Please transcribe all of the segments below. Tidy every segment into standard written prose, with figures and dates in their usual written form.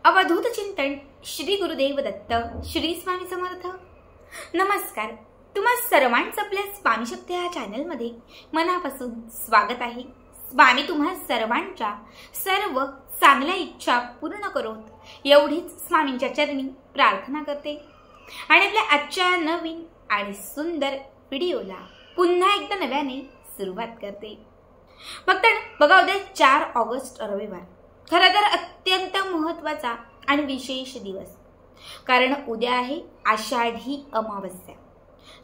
अवधूत चिंतन श्री गुरुदेव दत्त श्री स्वामी समर्थ। नमस्कार, तुम्हा सर्वांचं आपल्या स्वामी शक्ती या चॅनल मध्ये मनापासून स्वागत आहे। स्वामी तुम्हा सर्वांच्या सर्व चांगल्या इच्छा पूर्ण करोत एवढीच स्वामींच्या चरणी प्रार्थना करते आणि आपल्या आजच्या नवीन आणि सुंदर व्हिडिओला पुन्हा एकदा नव्याने सुरुवात करते। बघा, उद्या 4 ऑगस्ट रविवार खरं तर अत्यंत महत्त्वाचा आणि विशेष दिवस, कारण उद्या आहे आषाढी अमावस्या।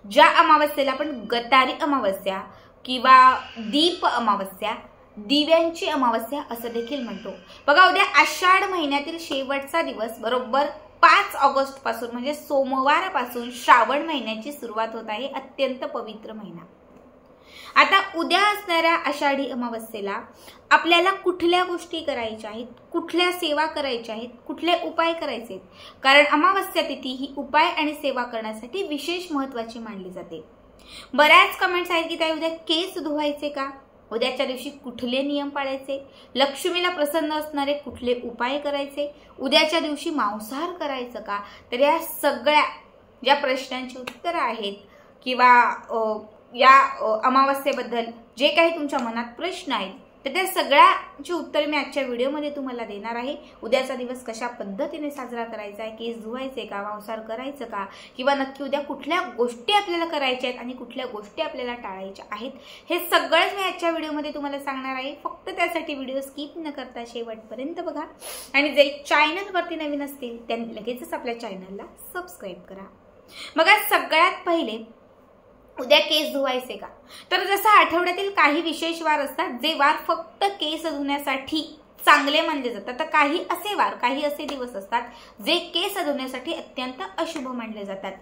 ज्या अमावस्येला आपण गटारी अमावस्या किंवा दीप अमावस्या, दिव्यांची अमावस्या असं देखील म्हणतो। बघा, उद्या आषाढ महिन्यातील शेवटचा दिवस बरोबर 5 ऑगस्ट पासून म्हणजे सोमवारपासून श्रावण महिन्याची सुरुवात होत आहे। अत्यंत पवित्र महिना। आता उद्या असणाऱ्या आषाढी अमावस्येला आपल्याला कुठल्या गोष्टी करायच्या आहेत, कुठल्या सेवा करायच्या आहेत, कुठले उपाय करायचे आहेत, कारण अमावस्या तिथी ही उपाय आणि सेवा करण्यासाठी विशेष महत्त्वाची मानली जाते। बऱ्याच कमेंट्स आहेत की ताई उद्या केस धुवायचे का, उद्याच्या दिवशी कुठले नियम पाळायचे, लक्ष्मीला प्रसन्न असणारे कुठले उपाय करायचे, उद्याच्या दिवशी मांसाहार करायचं का, तर या सगळ्या ज्या प्रश्नांची उत्तरं आहेत किंवा या अमावस्येबद्दल जे काही तुमच्या मनात प्रश्न आहेत तर त्या सगळ्याची उत्तर मी आजच्या व्हिडिओमध्ये तुम्हाला देणार आहे। उद्याचा दिवस कशा पद्धतीने साजरा करायचा आहे, केस धुवायचे का, मांसाहार करायचं का, किंवा नक्की उद्या कुठल्या गोष्टी आपल्याला करायच्या आहेत आणि कुठल्या गोष्टी आपल्याला टाळायच्या आहेत, हे सगळंच मी आजच्या व्हिडिओमध्ये तुम्हाला सांगणार आहे। फक्त त्यासाठी व्हिडिओ स्किप न करता शेवटपर्यंत बघा आणि जे चॅनलवरती नवीन असतील त्यांनी लगेचच आपल्या चॅनलला सबस्क्राईब करा। बघा, सगळ्यात पहिले उद्या केस धुवायचे का, तर जसं आठवड्यातील काही विशेष वार असतात जे वार फक्त केस धुण्यासाठी चांगले मानले जातात, तर काही असे वार, काही असे दिवस असतात जे केस धुण्यासाठी अत्यंत अशुभ मानले जातात।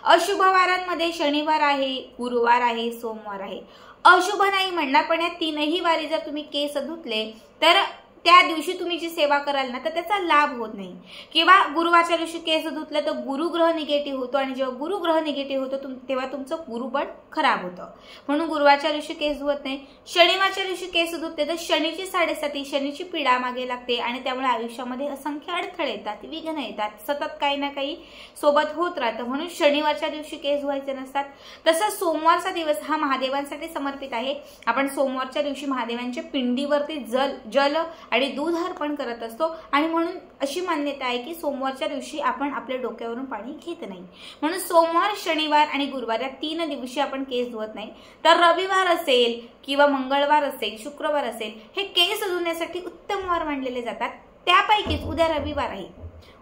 अशुभ वारांमध्ये शनिवार आहे, गुरुवार आहे, सोमवार आहे। अशुभ नाही म्हणणार, पण या तीनही वारी जर तुम्ही केस धुतले तर त्या दिवशी तुम्ही जी सेवा कराल ना तर त्याचा लाभ होत नाही। किंवा गुरुवारच्या दिवशी केस धुतले तर गुरुग्रह निगेटिव्ह होतो आणि जेव्हा गुरुग्रह निगेटिव्ह होतो तेव्हा तुमचं गुरुबळ खराब होतं, म्हणून गुरुवारच्या दिवशी केस धुवत नाही। शनिवारच्या दिवशी केस धुतले तर शनीची 7.5 शनीची पीडा मागे लागते आणि त्यामुळे आयुष्यामध्ये असंख्य अडथळे येतात, विघ्न येतात, सतत काही ना काही सोबत होत राहतं, म्हणून शनिवारच्या दिवशी केस धुवायचे नसतात। तसंच सोमवारचा दिवस हा महादेवांसाठी समर्पित आहे। आपण सोमवारच्या दिवशी महादेवांच्या पिंडीवरती जल आणि दूध अर्पण करत असतो आणि म्हणून अशी मान्यता आहे की सोमवारच्या दिवशी आपण आपल्या डोक्यावरून पाणी घेत नाही, म्हणून सोमवार, शनिवार आणि गुरुवार या 3 दिवशी आपण केस धुवत नाही। तर रविवार असेल किंवा मंगळवार असेल, शुक्रवार असेल, हे केस धुण्यासाठी उत्तम वार मानलेले जातात। त्यापैकीच उद्या रविवार आहे।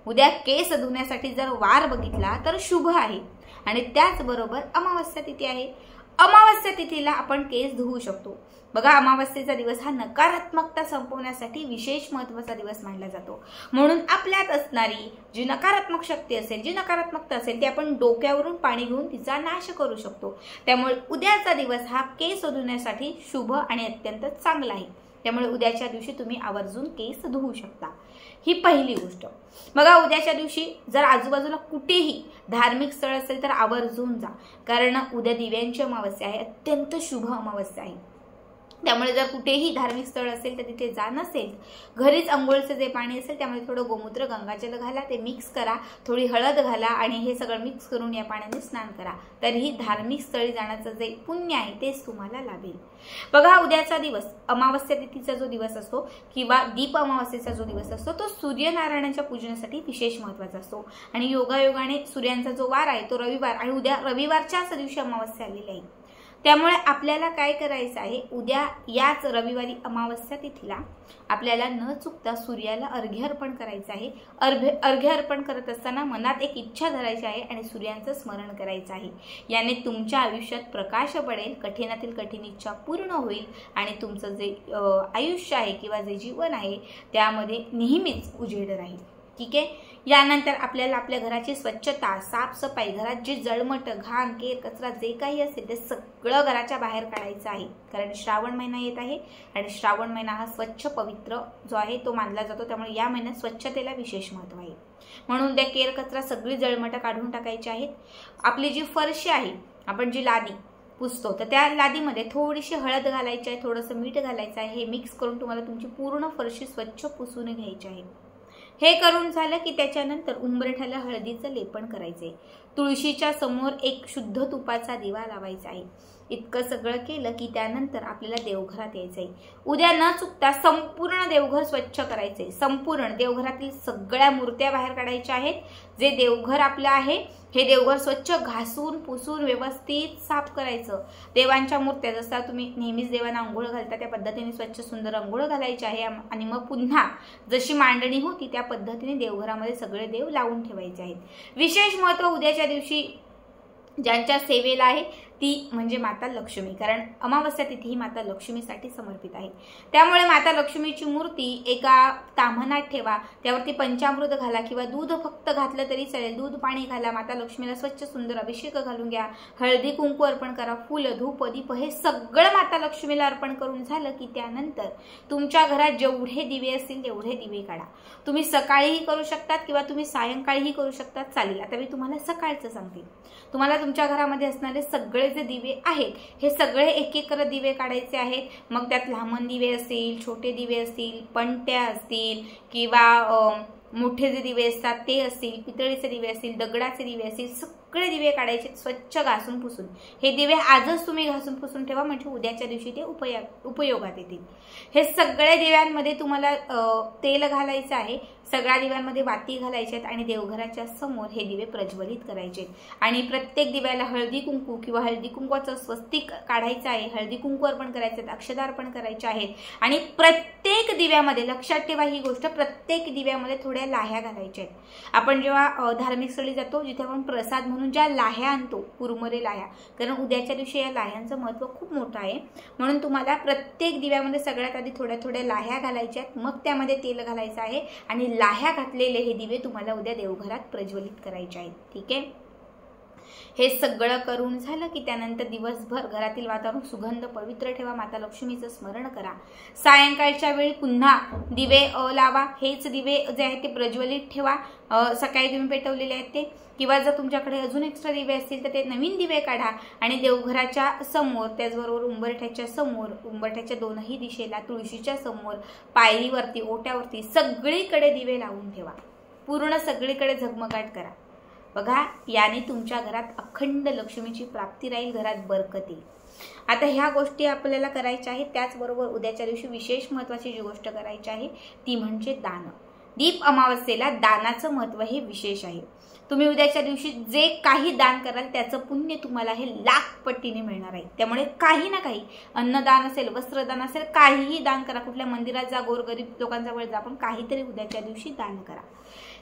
उद्या केस धुण्यासाठी जर वार बघितला तर शुभ आहे आणि त्याचबरोबर अमावस्या तिथी आहे। अमावस्या तिथीला आपण केस धुवू शकतो। बघा, अमावस्येचा दिवस हा नकारात्मकता संपवण्यासाठी विशेष महत्त्वाचा दिवस मानला जातो, म्हणून आपल्यात असणारी जी नकारात्मक शक्ती असेल, जी नकारात्मकता असेल ती आपण डोक्यावरून पाणी घेऊन तिचा नाश करू शकतो। त्यामुळे उद्याचा दिवस हा केस धुण्यासाठी शुभ आणि अत्यंत चांगला आहे। त्यामुळे उद्याच्या दिवशी तुम्ही आवर्जून केस धुवू शकता, ही पहिली गोष्ट। बघा, उद्याच्या दिवशी जर आजूबाजूला कुठेही धार्मिक स्थळ असेल तर आवर्जून जा, कारण उद्या दिव्यांची अमावस्या आहे, अत्यंत शुभ अमावस्या आहे। त्यामुळे जर कुठेही धार्मिक स्थळ असेल तर तिथे जा, नसेल घरीच अंघोळचं जे पाणी असेल त्यामध्ये थोडं गोमूत्र, गंगाजल घाला, ते मिक्स करा, थोडी हळद घाला आणि हे सगळं मिक्स करून या पाण्याने स्नान करा, तरीही धार्मिक स्थळी जाण्याचं जे पुण्य आहे तेच तुम्हाला लाभेल। बघा, उद्याचा दिवस अमावस्या तिथीचा जो दिवस असतो किंवा दीप अमावस्येचा जो दिवस असतो तो सूर्यनारायणाच्या पूजनासाठी विशेष महत्त्वाचा असतो आणि योगायोगाने सूर्यांचा जो वार आहे तो रविवार आणि उद्या रविवारच्याच दिवशी अमावस्या आलेली आहे। त्यामुळे आपल्याला काय करायचं आहे, उद्या याच रविवारी अमावस्या तिथीला आपल्याला न चुकता सूर्याला अर्घ्य अर्पण करायचं आहे। अर्घ्य अर्पण करत असताना मनात एक इच्छा धरायची आहे आणि सूर्यांचं स्मरण करायचं आहे। याने तुमच्या आयुष्यात प्रकाश पडेल, कठीणातील कठीण इच्छा पूर्ण होईल आणि तुमचं जे आयुष्य आहे किंवा जे जीवन आहे त्यामध्ये नेहमीच उजेड राहील। ठीक आहे। यानंतर आपल्याला आपल्या घराची स्वच्छता, साफसफाई, घरात जे जळमट, घाण, केर, कचरा जे काही असेल ते सगळं घराच्या बाहेर काढायचं आहे, कारण श्रावण महिना येत आहे आणि श्रावण महिना हा स्वच्छ पवित्र जो आहे तो मानला जातो। त्यामुळे या महिन्यात स्वच्छतेला विशेष महत्त्व आहे, म्हणून त्या केर, कचरा सगळी जळमट काढून टाकायची आहेत। आपली जी फरशी आहे, आपण जी लादी पुसतो तर त्या लादीमध्ये थोडीशी हळद घालायची आहे, थोडंसं मीठ घालायचं आहे, हे मिक्स करून तुम्हाला तुमची पूर्ण फरशी स्वच्छ पुसून घ्यायची आहे। हे करून झालं की त्याच्यानंतर उंबरठ्याला हळदीचं लेपन करायचंय। तुळशीच्या समोर एक शुद्ध तुपाचा दिवा लावायचा आहे। इतकं सगळं केलं की त्यानंतर आपल्याला देवघरात यायचंय। उद्या न चुकता संपूर्ण देवघर स्वच्छ करायचंय। संपूर्ण देवघरातील सगळ्या मूर्त्या बाहेर काढायच्या आहेत। जे देवघर आपलं आहे हे देवघर स्वच्छ घासून पुसून व्यवस्थित साफ करायचं। देवांच्या मूर्त्या जसा तुम्ही नेहमीच देवांना अंघोळ घालता त्या पद्धतीने स्वच्छ सुंदर अंघोळ घालायची आहे आणि मग पुन्हा जशी मांडणी होती त्या पद्धतीने देवघरामध्ये सगळे देव लावून ठेवायचे आहेत। विशेष महत्त्व उद्याच्या दिवशी ज्यांच्या सेवेला आहे ती म्हणजे माता लक्ष्मी, कारण अमावस्या तिथी ही माता लक्ष्मीसाठी समर्पित आहे। त्यामुळे माता लक्ष्मीची मूर्ती एका ताम्हणात ठेवा, त्यावरती पंचामृत घाला किंवा दूध फक्त घातलं तरी चालेल। दूध पाणी घाला, माता लक्ष्मीला स्वच्छ सुंदर अभिषेक घालून घ्या, हळदी कुंकू अर्पण करा, फुल धूप दीप हे सगळं माता लक्ष्मीला अर्पण करून झालं की त्यानंतर तुमच्या घरात जेवढे दिवे असतील तेवढे दिवे काढा। तुम्ही सकाळीही करू शकतात किंवा तुम्ही सायंकाळीही करू शकतात, चालेल। आता मी तुम्हाला सकाळचं सांगते। तुम्हाला तुमच्या घरामध्ये असणारे सगळे जे दिवे आहेत हे सगळे एक एक करत दिवे काढायचे आहेत। मग त्यात लहान दिवे असतील, छोटे दिवे असतील, पणत्या असतील किंवा मोठे जे दिवे असतात ते असतील, पितळीचे दिवे असतील, दगडाचे दिवे असतील, सगळे दिवे काढायचे स्वच्छ घासून पुसून। हे दिवे आजच तुम्ही घासून पुसून ठेवा म्हणजे उद्याच्या दिवशी ते उपयोगात येतील। हे सगळे दिव्यांमध्ये तुम्हाला तेल घालायचं आहे, सगळ्या दिव्यांमध्ये वाती घालायचे आहेत आणि देवघराच्या समोर हे दिवे प्रज्वलित करायचे आणि प्रत्येक दिव्याला हळदी कुंकू किंवा हळदी कुंकवाचं स्वस्तिक काढायचं आहे, हळदी कुंकू अर्पण करायचे आहेत, अक्षता अर्पण करायचे आहेत आणि प्रत्येक दिव्यामध्ये लक्षात ठेवा ही गोष्ट, प्रत्येक दिव्यामध्ये थोड्या लाह्या घालायच्या आहेत। आपण जेव्हा धार्मिक स्थळी जातो जिथे आपण प्रसाद म्हणून ज्या लाह्या आणतो, कुरमुरे लाह्या, कारण उद्याच्या दिवशी या लाह्यांचं महत्त्व खूप मोठं आहे, म्हणून तुम्हाला प्रत्येक दिव्यामध्ये सगळ्यात आधी थोड्या थोड्या लाह्या घालायच्या आहेत, मग त्यामध्ये तेल घालायचं आहे आणि लाह्या घातलेले हे दिवे तुम्हाला उद्या देवघरात प्रज्वलित करायचे आहेत। ठीक आहे, हे सगळं करून झालं की त्यानंतर दिवसभर घरातील वातावरण सुगंध पवित्र ठेवा, माता लक्ष्मीचं स्मरण करा। सायंकाळच्या वेळी पुन्हा दिवे लावा, हेच दिवे जे आहेत ते प्रज्वलित ठेवा। सकाळी तुम्ही पेटवलेले आहेत ते, किंवा जर तुमच्याकडे अजून एक्स्ट्रा दिवे असतील तर ते नवीन दिवे काढा आणि देवघराच्या समोर, त्याचबरोबर उंबरठ्याच्या समोर, उंबरठ्याच्या दोनही दिशेला, तुळशीच्या समोर, पायरीवरती, ओट्यावरती सगळीकडे दिवे लावून ठेवा। पूर्ण सगळीकडे झगमगाट करा। बघा, याने तुमच्या घरात अखंड लक्ष्मीची प्राप्ती राहील, घरात बरकत येईल। आता ह्या गोष्टी आपल्याला करायच्या आहेत। त्याचबरोबर उद्याच्या दिवशी विशेष महत्त्वाची जी गोष्ट करायची आहे ती म्हणजे दान। दीप अमावस्येला दानाचं महत्त्व हे विशेष आहे। तुम्ही उद्याच्या दिवशी जे काही दान कराल त्याचं पुण्य तुम्हाला हे लाख पटीने मिळणार आहे। त्यामुळे काही ना काही, अन्नदान असेल, वस्त्रदान असेल, काहीही दान करा। कुठल्या मंदिरात जा, गोरगरीब लोकांजवळ जा, पण काहीतरी उद्याच्या दिवशी दान करा।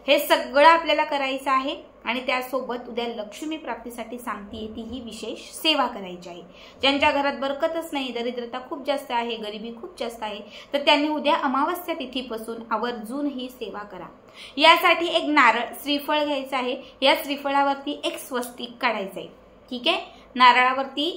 हे सगळं आपल्याला करायचं आहे आणि त्यासोबत उद्या लक्ष्मी प्राप्तीसाठी सांगतीये ती ही विशेष सेवा करायची आहे। ज्यांच्या घरात बरकतच नाही, दरिद्रता खूप जास्त आहे, गरिबी खूप जास्त आहे, तर त्यांनी उद्या अमावस्या तिथीपासून आवर्जून ही सेवा करा। यासाठी एक नारळ, श्रीफळ घ्यायचं आहे। या श्रीफळावरती एक स्वस्तिक काढायचं आहे। ठीक आहे, नारळावरती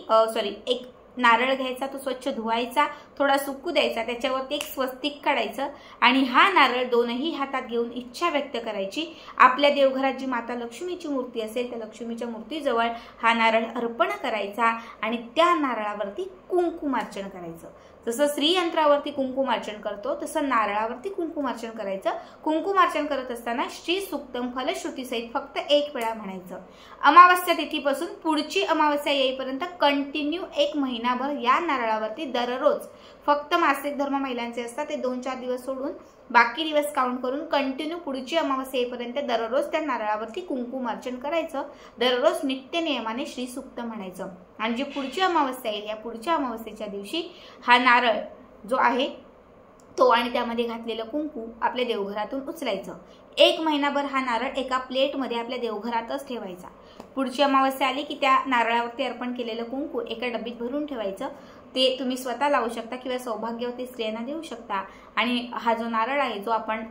एक नारळ घ्यायचा, तो स्वच्छ धुवायचा, थोडा सुकू द्यायचा, त्याच्यावरती एक स्वस्तिक काढायचं आणि हा नारळ दोनही हातात घेऊन इच्छा व्यक्त करायची। आपल्या देवघरात जी माता लक्ष्मीची मूर्ती असेल त्या लक्ष्मीच्या मूर्तीजवळ हा नारळ अर्पण करायचा आणि त्या नारळावरती कुंकुमार्चन करायचं। जसं श्रीयंत्रावरती कुंकुमार्चन करतो तसं नारळावरती कुंकुमार्चन करायचं। कुंकुमार्चन करत असताना श्री सुक्तम फलश्रुतीसहित फक्त एक वेळा म्हणायचं। अमावस्या तिथीपासून पुढची अमावस्या येईपर्यंत कंटिन्यू 1 महिनाभर या नारळावरती दररोज, फक्त मासिक धर्म महिलांचे असतात ते 2-4 दिवस सोडून बाकी दिवस काउंट करून कंटिन्यू पुढची अमावस्या येईपर्यंत दररोज त्या नारळावरती कुंकुमार्चन करायचं। दररोज नित्य नियमाने श्री सुक्त म्हणायचं आणि जी पुढची अमावस्या येईल या पुढच्या अमावस्येच्या दिवशी हा नारळ जो आहे तो आणि त्यामध्ये घातलेलं कुंकू आपल्या देवघरातून उचलायचं। 1 महिनाभर हा नारळ एका प्लेटमध्ये आपल्या देवघरातच ठेवायचा। पुढची अमावस्या आली की त्या नारळावरती अर्पण केलेलं कुंकू एका डब्बीत भरून ठेवायचं। ते तुम्ही स्वतः लावू शकता किंवा सौभाग्यवती स्त्रियांना देऊ शकता। आणि हा जो नारळ आहे जो आपण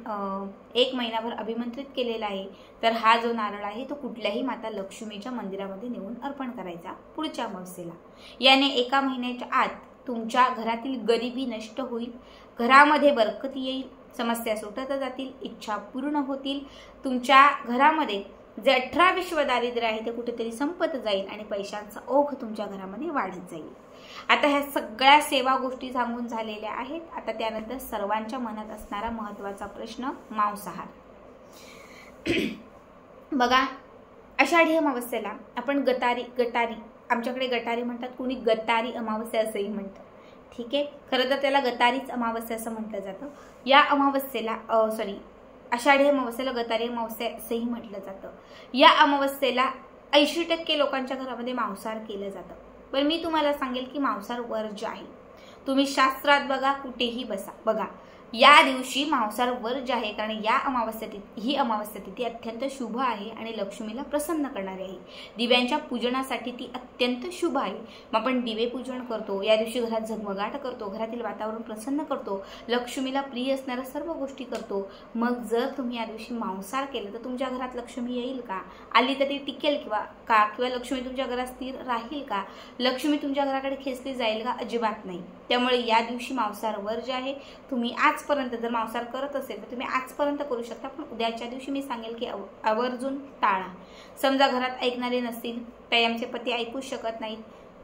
1 महिनाभर अभिमंत्रित केलेला आहे, तर हा जो नारळ आहे तो कुठल्याही माता लक्ष्मीच्या मंदिरामध्ये नेऊन अर्पण करायचा पुढच्या अमावस्येला। याने 1 महिन्याच्या आत तुमच्या घरातील गरिबी नष्ट होईल, घरामध्ये बरकती येईल, समस्या सुटत जातील, इच्छा पूर्ण होतील। तुमच्या घरामध्ये जे 18 विश्व दारिद्र्य आहे ते कुठेतरी संपत जाईल आणि पैशांचा ओघ तुमच्या घरामध्ये वाढत जाईल। आता ह्या सगळ्या सेवा गोष्टी सांगून झालेल्या आहेत। आता त्यानंतर सर्वांच्या मनात असणारा महत्त्वाचा प्रश्न, मांसाहार। बघा, आषाढी अमावस्येला आपण गटारी आमच्याकडे गटारी म्हणतात, कोणी गटारी अमावस्या असंही म्हणतं. ठीक आहे, खरं तर त्याला गटारीच अमावस्या असं म्हटलं जातं. या अमावस्येला आषाढी अमावस्येला गटारी अमावस्या असंही म्हटलं जातं. या अमावस्येला 80% लोकांच्या घरामध्ये मांसाहार केलं जातं. पण मी तुम्हाला सांगेल की मांसाहार वर्ज्य आहे. तुम्ही शास्त्रात बघा, कुठेही बघा, या दिवशी मांसाहार वर्ज्य आहे. कारण ही अमावस्या तिथी अत्यंत शुभ आहे आणि लक्ष्मीला प्रसन्न करणारी आहे. दिव्यांच्या पूजनासाठी ती अत्यंत शुभ आहे. मग आपण दिवे पूजन करतो, या दिवशी घरात झगमगाट करतो, घरातील वातावरण प्रसन्न करतो, लक्ष्मीला प्रिय असणाऱ्या सर्व गोष्टी करतो. मग जर तुम्ही या दिवशी मांसाहार केलं तर तुमच्या घरात लक्ष्मी येईल का? आली तर ती टिकेल किंवा लक्ष्मी तुमच्या घरात स्थिर राहील का? लक्ष्मी तुमच्या घराकडे खेचली जाईल का? अजिबात नाही. त्यामुळे या दिवशी मांसाहार वर्ज्य आहे. तुम्ही आजपर्यंत जर मांसाहार करत असेल तर तुम्ही आजपर्यंत करू शकता, पण उद्याच्या दिवशी मी सांगेल की आवर्जून टाळा. समजा घरात ऐकणारे नसतील, काही आमचे पती ऐकूच शकत नाहीत,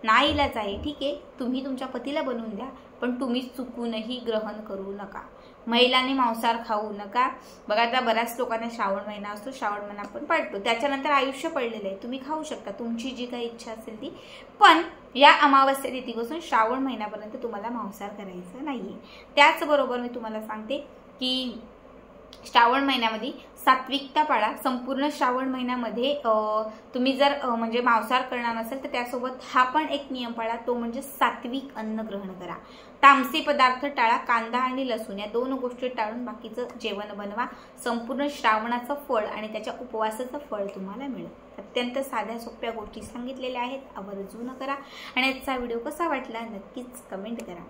नाईलाज आहे, ठीक आहे, तुम्ही तुमच्या पतीला बनवून द्या, पण तुम्ही चुकूनही ग्रहण करू नका. महिलांनी मांसाहार खाऊ नका. बघा, आता बऱ्याच लोकांना श्रावण महिना असतो, श्रावण महिना पण पडतो, त्याच्यानंतर आयुष्य पडलेलं आहे, तुम्ही खाऊ शकता तुमची जी काही इच्छा असेल ती. पण या अमावस्या तिथीपासून श्रावण महिन्यापर्यंत तुम्हाला मांसाहार करायचं नाहीये. त्याचबरोबर मी तुम्हाला सांगते की श्रावण महिन्यामध्ये सात्विकता पाळा. संपूर्ण श्रावण महिन्यामध्ये तुम्ही जर म्हणजे मांसाहार करणार नसेल तर त्यासोबत हा पण एक नियम पाळा, तो म्हणजे सात्विक अन्न ग्रहण करा. तामसी पदार्थ टाळा. कांदा आणि लसूण या 2 गोष्टी टाळून बाकीचं जेवण बनवा. संपूर्ण श्रावणाचं फळ आणि त्याच्या उपवासाचं फळ तुम्हाला मिळेल. अत्यंत साध्या सोप्या गोष्टी सांगितलेल्या आहेत, आवर्जून करा. आणि आजचा व्हिडिओ कसा वाटला नक्कीच कमेंट करा.